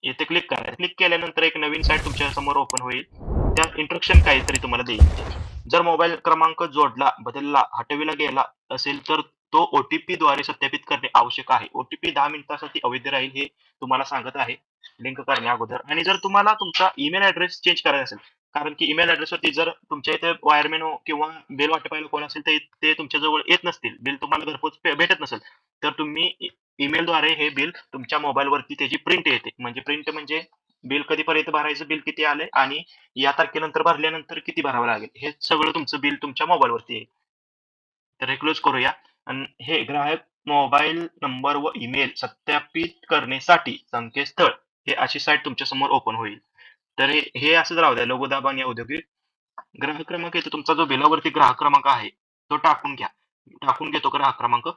इथे क्लिक करा. क्लिक केल्यानंतर एक नवीन साइट तुमच्या समोर ओपन होईल. त्यात इंस्ट्रक्शन काहीतरी तुम्हाला द्यायचे. जर मोबाईल क्रमांक जोडला, बदलला, हटविला गेला असेल, तर तो द्वारे सत्यापित करणे आवश्यक आहे. ओ-टी-पी 10 मिनिटांसाठी अवैध राहील हे तुम्हाला सांगत आहे, लिंक करण्या अगोदर. आणि जर तुम्हाला तुमचा ईमेल ॲड्रेस चेंज करायचा असेल, कारण की ईमेल ॲड्रेसवरती जर तुमच्या इथे वायरमॅन किंवा बिल वाटपायला कोण असेल, तर ते तुमच्याजवळ येत नसतील, बिल तुम्हाला घरपोच भेटत नसेल, तर तुम्ही ईमेलद्वारे हे बिल तुमच्या मोबाईलवरती त्याची प्रिंट येते. म्हणजे प्रिंट म्हणजे बिल कधीपर्यंत भरायचं, बिल किती आलंय आणि या तारखेनंतर भरल्यानंतर किती भरावं लागेल, हे सगळं तुमचं बिल तुमच्या मोबाईलवरती येईल. तर हे क्लोज करूया. आणि हे ग्राहक मोबाईल नंबर व ईमेल सत्यापित करण्यासाठी संकेतस्थळ हे अशी साइट तुमच्या समोर ओपन होईल. तर हे हे असंच राहू द्या. लघु दाब आणि औद्योगिक ग्राहक क्रमांक येतो तुमचा जो बिलावरती ग्राहक क्रमांक आहे, तो टाकून घ्या. टाकून घेतो ग्राहक क्रमांक.